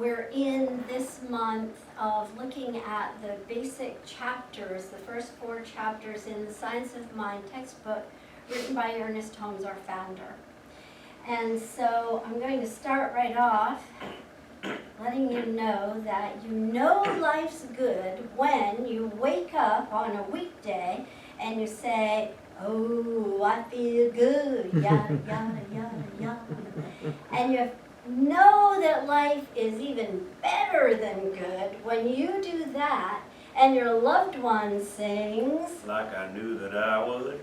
We're in this month of looking at the basic chapters, the first 4 chapters in the Science of Mind textbook written by Ernest Holmes, our founder. And so I'm going to start right off letting you know that you know life's good when you wake up on a weekday and you say, oh, I feel good, yada, yada, yada, yada. And you know that life is even better than good when you do that and your loved one sings, like I knew that I would.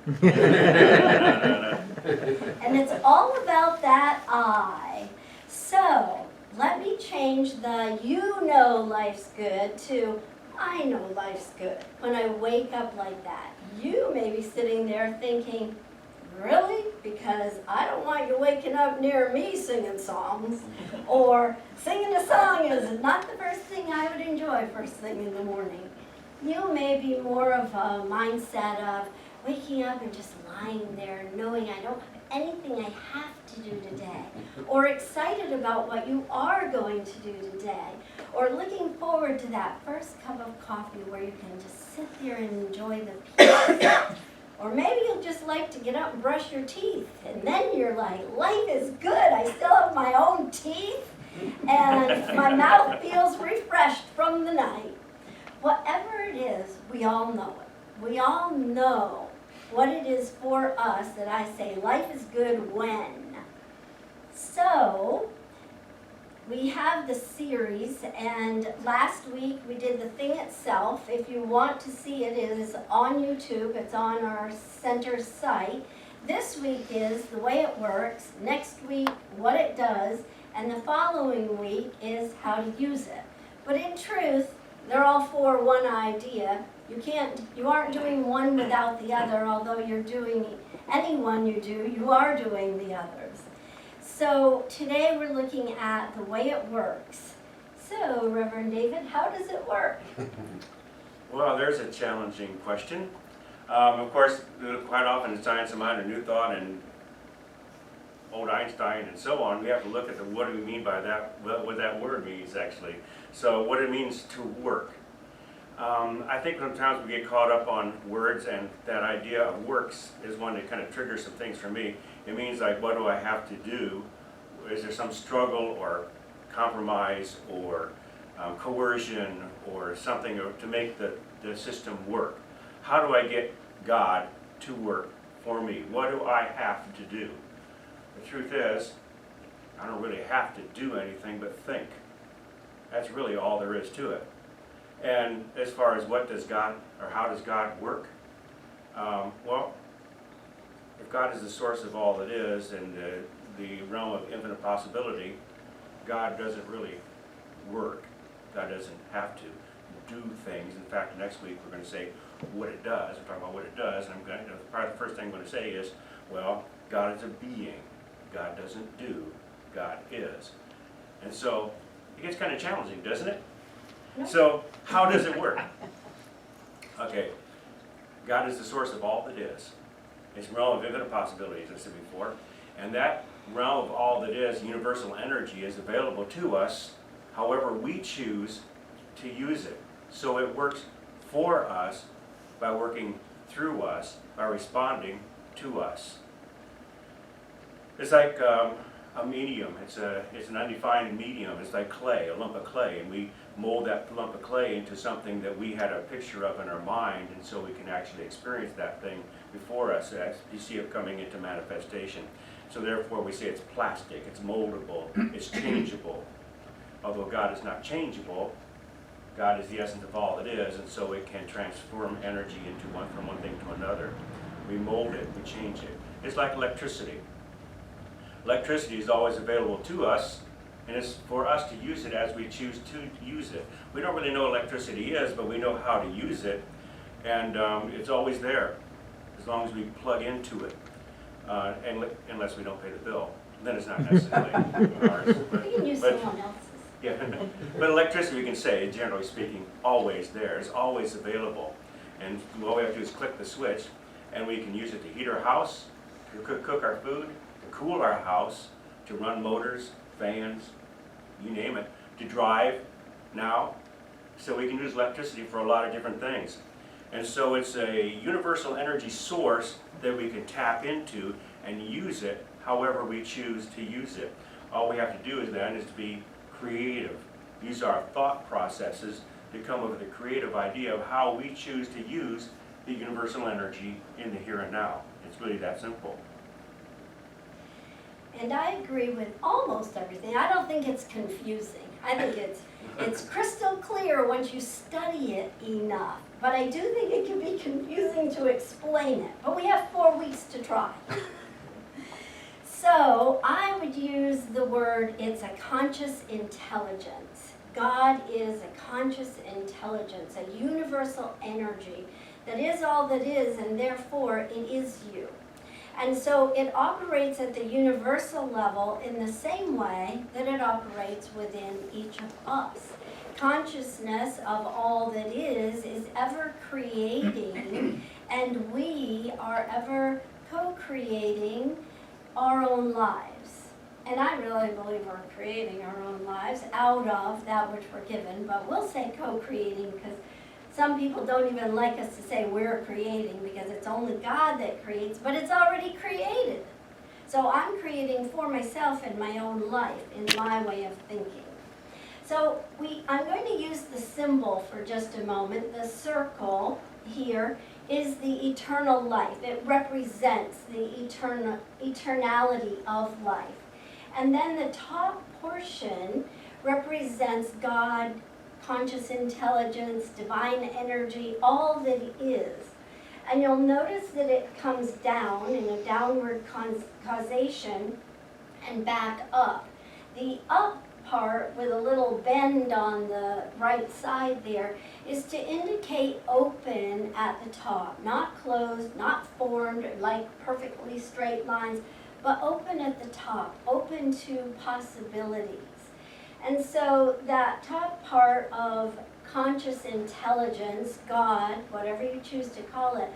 And it's all about that I. So let me change the you know life's good to I know life's good when I wake up like that. You may be sitting there thinking, really? Because I don't want you waking up near me singing songs. Or singing a song is not the first thing I would enjoy first thing in the morning. You may be more of a mindset of waking up and just lying there knowing I don't have anything I have to do today. Or excited about what you are going to do today. Or looking forward to that first cup of coffee where you can just sit there and enjoy the peace. Or maybe you'll just like to get up and brush your teeth, and then you're like, life is good, I still have my own teeth, and my mouth feels refreshed from the night. Whatever it is, we all know it. We all know what it is for us that I say life is good when. So, we have the series, and last week we did the thing itself. If you want to see it, it is on YouTube. It's on our center site. This week is the way it works. Next week, what it does. And the following week is how to use it. But in truth, they're all for one idea. You aren't doing one without the other, although you're doing any one you do, you are doing the others. So today we're looking at the way it works. So, Reverend David, how does it work? Well, there's a challenging question. Of course, quite often in Science of Mind and New Thought and old Einstein and so on, we have to look at what do we mean by that, what that word means actually. So what it means to work. I think sometimes we get caught up on words, and that idea of works is one that kind of triggers some things for me. It means like, what do I have to do? Is there some struggle or compromise or coercion or something to make the system work? How do I get God to work for me? What do I have to do? The truth is, I don't really have to do anything but think. That's really all there is to it. And as far as what does God, or how does God work? Well, if God is the source of all that is and the realm of infinite possibility, God doesn't really work. God doesn't have to do things. In fact, next week we're going to say what it does. We're talking about what it does, and probably the first thing I'm going to say is, well, God is a being. God doesn't do. God is. And so it gets kind of challenging, doesn't it? So how does it work? Okay, God is the source of all that is. It's a realm of infinite possibilities, as I said before. And that realm of all that is, universal energy, is available to us however we choose to use it. So it works for us by working through us, by responding to us. It's like a medium. It's an undefined medium. It's like clay, a lump of clay, and we mold that lump of clay into something that we had a picture of in our mind, and so we can actually experience that thing before us as you see it coming into manifestation. So therefore we say it's plastic, it's moldable, it's changeable. Although God is not changeable, God is the essence of all that is, and so it can transform energy into from one thing to another. We mold it, we change it. It's like electricity. Electricity is always available to us, and it's for us to use it as we choose to use it. We don't really know what electricity is, but we know how to use it, and it's always there as long as we plug into it, unless we don't pay the bill. Then it's not necessarily ours. We can use someone else's. Yeah, but electricity, we can say, generally speaking, always there. It's always available, and all we have to do is click the switch, and we can use it to heat our house, to cook our food, to cool our house, to run motors, fans, you name it. to drive now. So we can use electricity for a lot of different things. And so it's a universal energy source that we can tap into and use it however we choose to use it. All we have to do is to be creative. Use our thought processes to come up with a creative idea of how we choose to use the universal energy in the here and now. It's really that simple. And I agree with almost everything. I don't think it's confusing. I think it's crystal clear once you study it enough. But I do think it can be confusing to explain it. But we have 4 weeks to try. So I would use the word, it's a conscious intelligence. God is a conscious intelligence, a universal energy that is all that is, and therefore it is you. And so it operates at the universal level in the same way that it operates within each of us. Consciousness of all that is ever creating, and we are ever co-creating our own lives. And I really believe we're creating our own lives out of that which we're given, but we'll say co-creating because some people don't even like us to say we're creating because it's only God that creates, but it's already created. So I'm creating for myself in my own life, in my way of thinking. So I'm going to use the symbol for just a moment. The circle here is the eternal life. It represents the eternality of life. And then the top portion represents God, conscious intelligence, divine energy, all that is. And you'll notice that it comes down in a downward causation and back up. The up part with a little bend on the right side there is to indicate open at the top, not closed, not formed like perfectly straight lines, but open at the top, open to possibilities. And so that top part of conscious intelligence, God, whatever you choose to call it,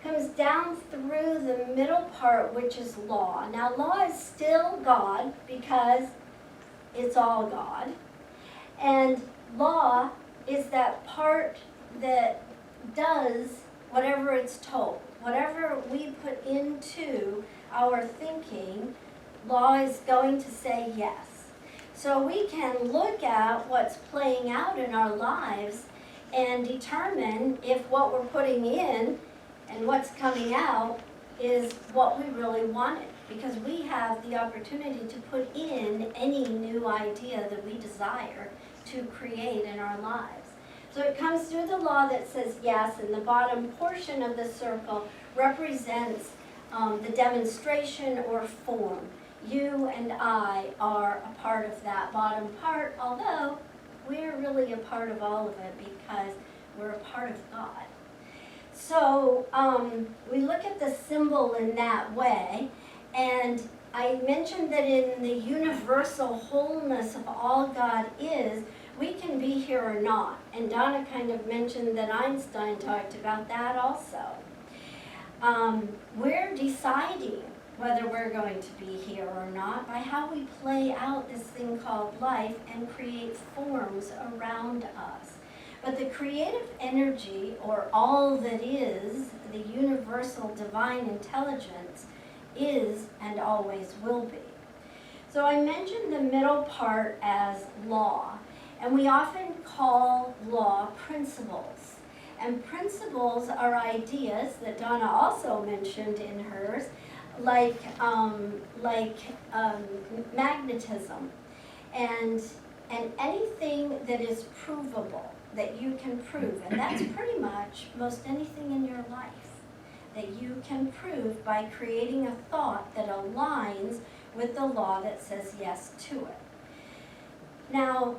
comes down through the middle part, which is law. Now law is still God because it's all God. And law is that part that does whatever it's told. Whatever we put into our thinking, law is going to say yes. So we can look at what's playing out in our lives and determine if what we're putting in and what's coming out is what we really wanted. Because we have the opportunity to put in any new idea that we desire to create in our lives. So it comes through the law that says yes, and the bottom portion of the circle represents the demonstration or form. You and I are a part of that bottom part, although we're really a part of all of it because we're a part of God. So we look at the symbol in that way, and I mentioned that in the universal wholeness of all God is, we can be here or not. And Donna kind of mentioned that Einstein talked about that also. We're deciding whether we're going to be here or not by how we play out this thing called life and create forms around us. But the creative energy, or all that is, the universal divine intelligence, is and always will be. So I mentioned the middle part as law, and we often call law principles. And principles are ideas that Donna also mentioned in hers, like magnetism, and anything that is provable, that you can prove. And that's pretty much most anything in your life that you can prove by creating a thought that aligns with the law that says yes to it. Now,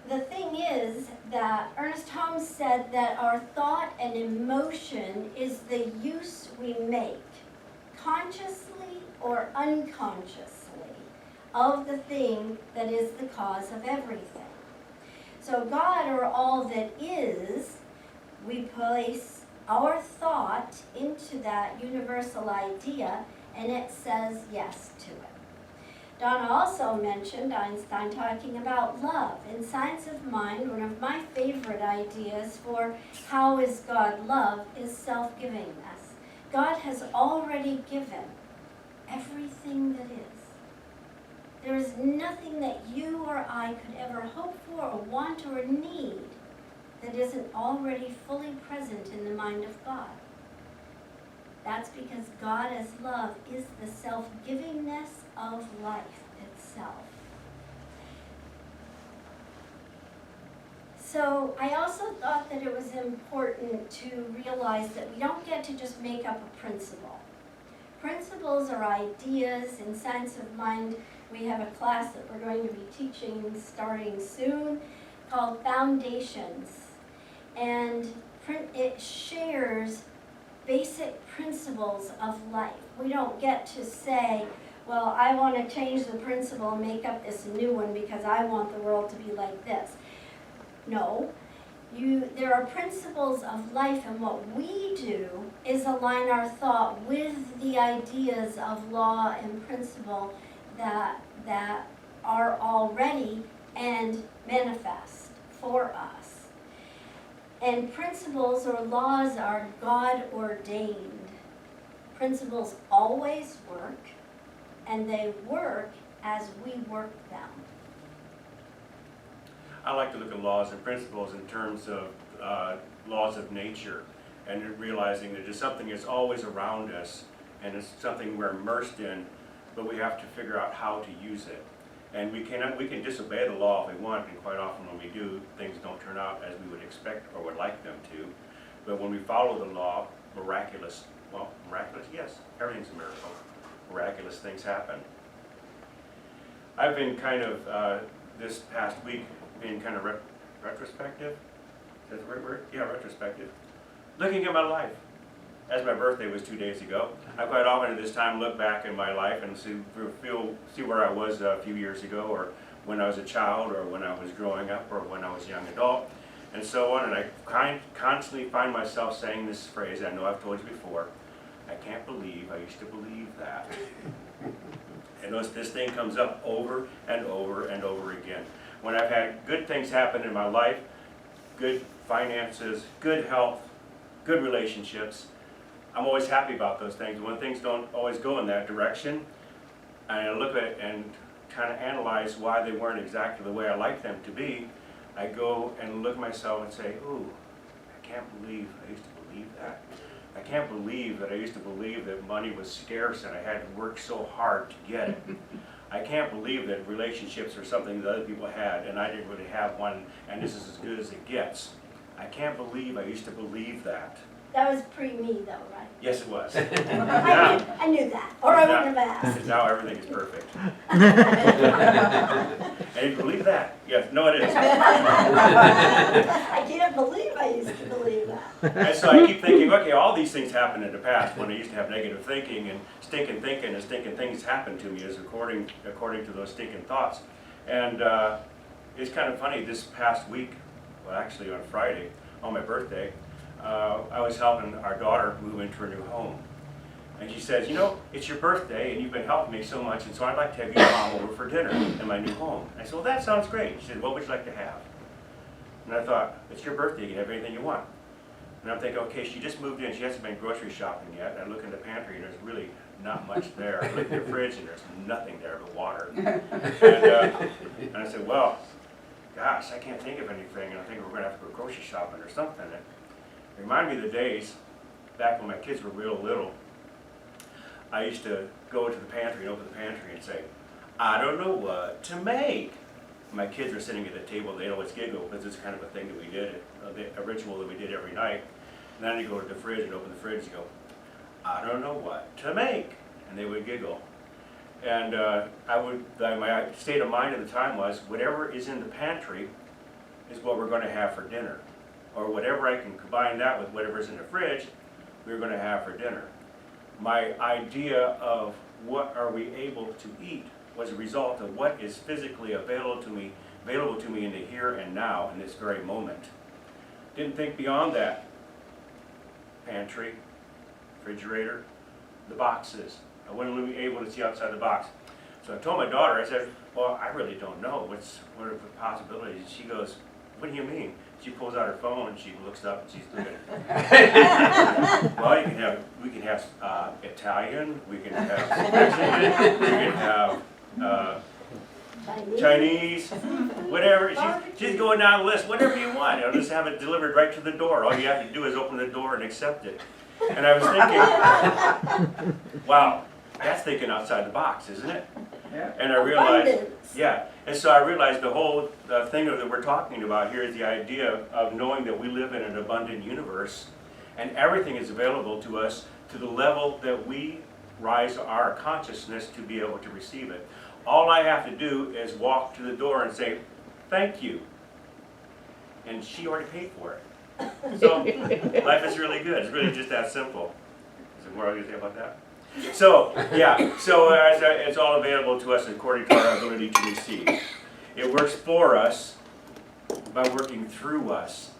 the thing is that Ernest Holmes said that our thought and emotion is the use we make, consciously or unconsciously, of the thing that is the cause of everything. So God, or all that is, we place our thought into that universal idea, and it says yes to it. Donna also mentioned Einstein talking about love. In Science of Mind, one of my favorite ideas for how is God love is self-givingness. God has already given everything that is. There is nothing that you or I could ever hope for or want or need that isn't already fully present in the mind of God. That's because God as love is the self-givingness of life itself. So I also thought that it was important to realize that we don't get to just make up a principle. Principles are ideas. In Science of Mind, we have a class that we're going to be teaching starting soon called Foundations. And it shares basic principles of life. We don't get to say, well, I want to change the principle and make up this new one because I want the world to be like this. No, there are principles of life, and what we do is align our thought with the ideas of law and principle that are already and manifest for us. And principles or laws are God ordained. Principles always work, and they work as we work them. I like to look at laws and principles in terms of laws of nature, and realizing that it's something that's always around us, and it's something we're immersed in, but we have to figure out how to use it. And we can disobey the law if we want, and quite often when we do, things don't turn out as we would expect or would like them to. But when we follow the law, miraculous, yes, everything's a miracle. Miraculous things happen. I've been kind of, this past week, being kind of retrospective. Is that the right word? Yeah, retrospective. Looking at my life. As my birthday was 2 days ago, I quite often at this time look back in my life and see where I was a few years ago, or when I was a child, or when I was growing up, or when I was a young adult, and so on. And I constantly find myself saying this phrase, I know I've told you before, I can't believe I used to believe that. And this thing comes up over and over and over again. When I've had good things happen in my life, good finances, good health, good relationships, I'm always happy about those things. When things don't always go in that direction, and I look at it and kind of analyze why they weren't exactly the way I like them to be, I go and look at myself and say, ooh, I can't believe I used to believe that. I can't believe that I used to believe that money was scarce and I had to work so hard to get it. I can't believe that relationships are something that other people had and I didn't really have one, and this is as good as it gets. I can't believe I used to believe that. That was pre-me though, right? Yes, it was. I knew that, or I wouldn't have asked. Now everything is perfect. And you believe that? Yes, no it is. I can't believe I used to believe that. And so I keep thinking, okay, all these things happened in the past when I used to have negative thinking, and stinking thinking and stinking things happened to me as according to those stinking thoughts. And it's kind of funny, this past week, well actually on Friday, on my birthday, I was helping our daughter move into her new home. And she says, you know, it's your birthday and you've been helping me so much, and so I'd like to have your mom over for dinner in my new home. I said, well, that sounds great. She said, what would you like to have? And I thought, it's your birthday, you can have anything you want. And I'm thinking, okay, she just moved in, she hasn't been grocery shopping yet. And I look in the pantry and there's really not much there. I look in the fridge and there's nothing there but water. And I said, well, gosh, I can't think of anything, and I think we're going to have to go grocery shopping or something. And it reminded me of the days back when my kids were real little. I used to go to the pantry and open the pantry and say, I don't know what to make. My kids were sitting at the table, they'd always giggle because it's kind of a thing that we did, a ritual that we did every night. And then I'd go to the fridge and open the fridge and go, I don't know what to make. And they would giggle. And my state of mind at the time was, whatever is in the pantry is what we're going to have for dinner. Or whatever I can combine that with whatever's in the fridge, we're going to have for dinner. My idea of what are we able to eat was a result of what is physically available to me in the here and now, in this very moment. Didn't think beyond that. Pantry, refrigerator, the boxes. I wasn't really able to see outside the box. So I told my daughter, I said, well, I really don't know. What are the possibilities? She goes, what do you mean? She pulls out her phone and she looks up and she's looking. Well, we can have Italian, we can have Mexican, we can have Chinese, whatever. She's going down the list, whatever you want. I'll just have it delivered right to the door. All you have to do is open the door and accept it. And I was thinking, wow, that's thinking outside the box, isn't it? Yeah. And I realized, Abundance. yeah, and so I realized the whole thing that we're talking about here is the idea of knowing that we live in an abundant universe and everything is available to us to the level that we rise our consciousness to be able to receive it. All I have to do is walk to the door and say, thank you. And she already paid for it. So life is really good. It's really just that simple. Is there more I can say about that? So, yeah, so it's all available to us according to our ability to receive. It works for us by working through us,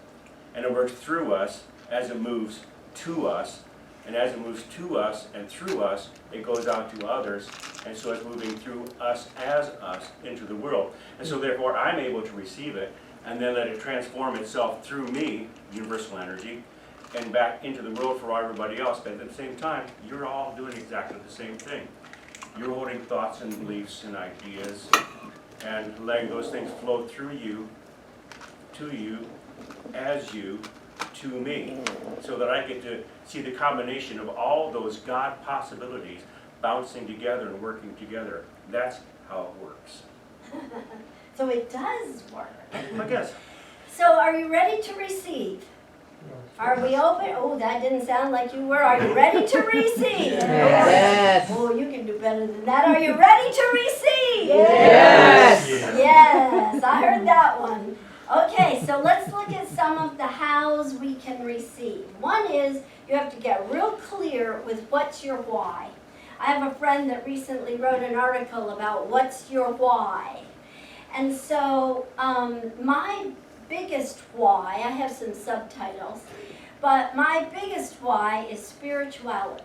and it works through us as it moves to us, and as it moves to us and through us, it goes out to others, and so it's moving through us as us into the world. And so therefore I'm able to receive it, and then let it transform itself through me, universal energy, and back into the world for everybody else. But at the same time, you're all doing exactly the same thing. You're holding thoughts and beliefs and ideas and letting those things flow through you, to you, as you, to me, so that I get to see the combination of all those God possibilities bouncing together and working together. That's how it works. So it does work. I guess. So are you ready to receive? Are we open? Oh, that didn't sound like you were. Are you ready to receive? Yes. Oh, you can do better than that. Are you ready to receive? Yes. Yes, I heard that one. Okay, so let's look at some of the hows we can receive. One is you have to get real clear with what's your why. I have a friend that recently wrote an article about what's your why. And so my biggest why, I have some subtitles, but my biggest why is spirituality.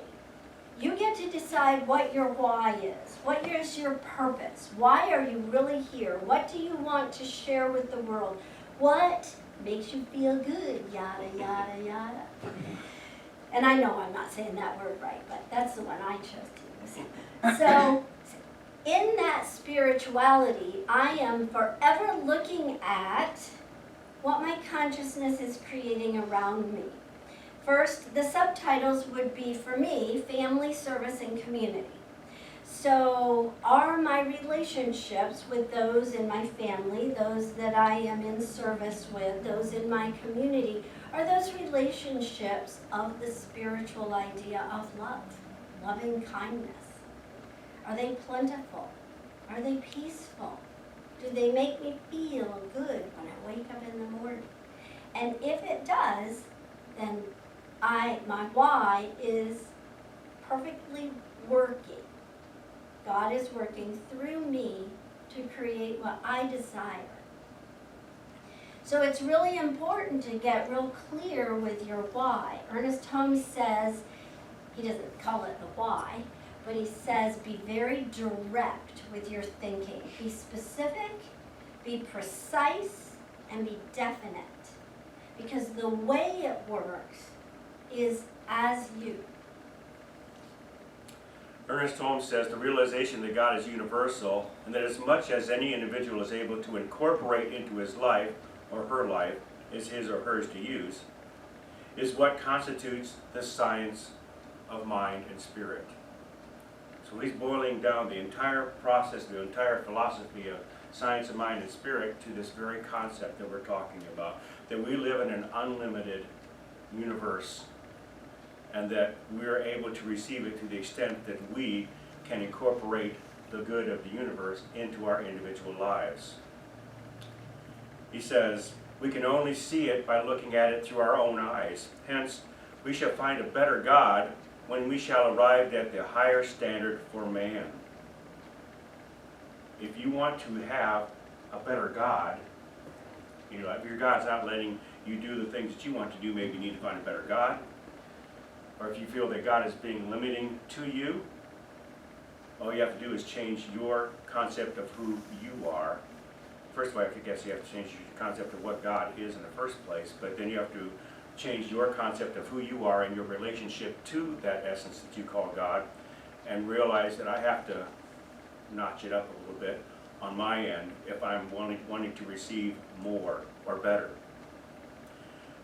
You get to decide what your why is. What is your purpose? Why are you really here? What do you want to share with the world? What makes you feel good? Yada, yada, yada. And I know I'm not saying that word right, but that's the one I chose to use. So in that spirituality, I am forever looking at what my consciousness is creating around me. First, the subtitles would be, for me, family, service, and community. So are my relationships with those in my family, those that I am in service with, those in my community, are those relationships of the spiritual idea of love, loving kindness? Are they plentiful? Are they peaceful? Do they make me feel good when I wake up in the morning? And if it does, then my why is perfectly working. God is working through me to create what I desire. So it's really important to get real clear with your why. Ernest Holmes says, he doesn't call it the why, but he says be very direct with your thinking. Be specific, be precise, and be definite. Because the way it works is as you. Ernest Holmes says the realization that God is universal and that as much as any individual is able to incorporate into his life or her life is his or hers to use, is what constitutes the science of mind and spirit. So he's boiling down the entire process, the entire philosophy of science of mind and spirit to this very concept that we're talking about, that we live in an unlimited universe and that we're able to receive it to the extent that we can incorporate the good of the universe into our individual lives. He says, we can only see it by looking at it through our own eyes. Hence, we shall find a better God when we shall arrive at the higher standard for man. If you want to have a better God, you know, if your God's not letting you do the things that you want to do, maybe you need to find a better God. Or if you feel that God is being limiting to you, all you have to do is change your concept of who you are. First of all, I guess you have to change your concept of what God is in the first place, but then you have to change your concept of who you are and your relationship to that essence that you call God, and realize that I have to notch it up a little bit on my end if I'm wanting to receive more or better.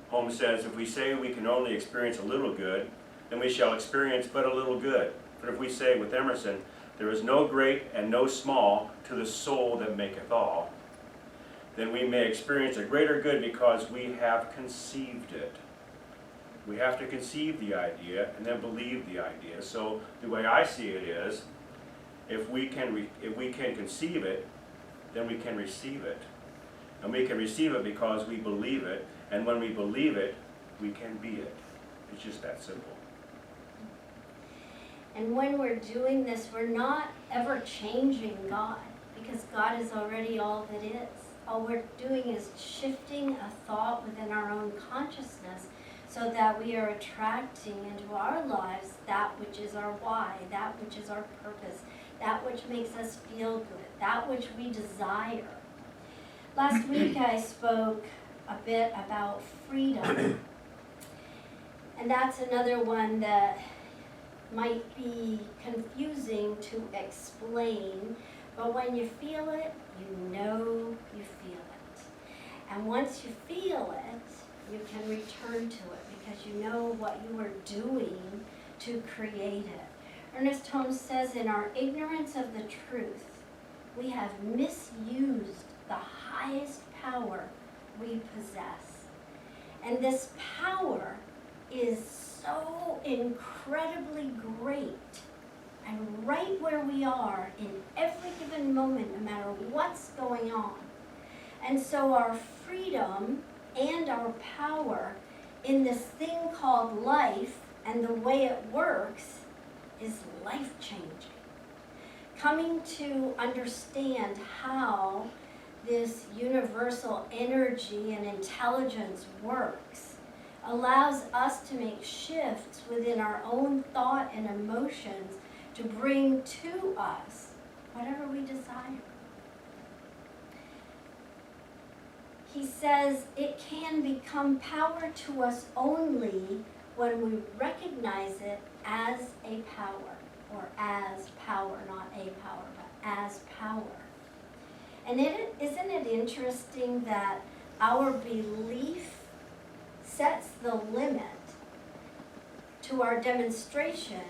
Holmes says, if we say we can only experience a little good, then we shall experience but a little good. But if we say with Emerson, there is no great and no small to the soul that maketh all, then we may experience a greater good because we have conceived it. We have to conceive the idea and then believe the idea. So the way I see it is, if we can conceive it, then we can receive it. And we can receive it because we believe it, and when we believe it, we can be it. It's just that simple. And when we're doing this, we're not ever changing God, because God is already all that is. All we're doing is shifting a thought within our own consciousness so that we are attracting into our lives that which is our why, that which is our purpose, that which makes us feel good, that which we desire. Last week I spoke a bit about freedom, and that's another one that might be confusing to explain, but when you feel it, you know you feel it. And once you feel it, you can return to it because you know what you were doing to create it. Ernest Holmes says, in our ignorance of the truth, we have misused the highest power we possess. And this power is so incredibly great, and right where we are in every given moment, no matter what's going on. And so our freedom and our power in this thing called life and the way it works is life-changing. Coming to understand how this universal energy and intelligence works allows us to make shifts within our own thought and emotions to bring to us whatever we desire. He says it can become power to us only when we recognize it as a power, or as power, not a power, but as power. And isn't it interesting that our belief sets the limit to our demonstration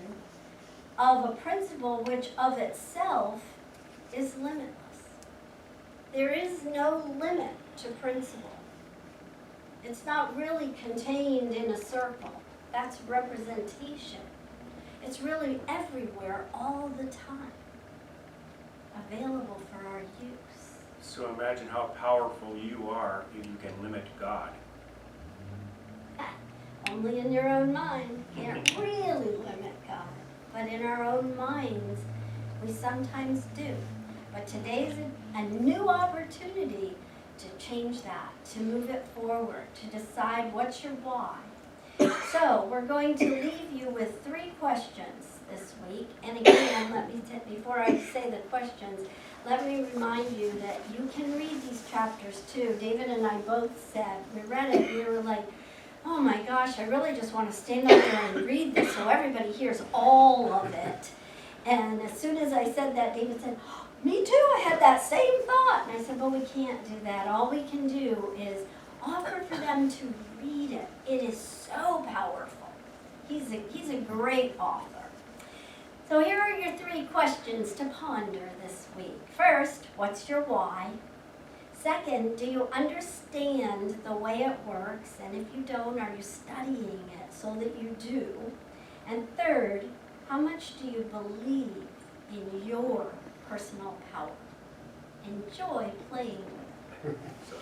of a principle which of itself is limitless. There is no limit to principle. It's not really contained in a circle. That's representation. It's really everywhere all the time, available for our use. So imagine how powerful you are if you can limit God. Only in your own mind. Can't really limit God. But in our own minds, we sometimes do. But today's a new opportunity to change that, to move it forward, to decide what's your why. So we're going to leave you with 3 questions this week. And again, before I say the questions, let me remind you that you can read these chapters too. David and I both said, we read it, we were like, oh my gosh, I really just want to stand up there and read this so everybody hears all of it. And as soon as I said that, David said, oh, me too, I had that same thought. And I said, well, we can't do that. All we can do is offer for them to read it. It is so powerful. He's a great author. So here are your 3 questions to ponder this week. First, what's your why? Second, do you understand the way it works? And if you don't, are you studying it so that you do? And third, how much do you believe in your personal power? Enjoy playing with it. So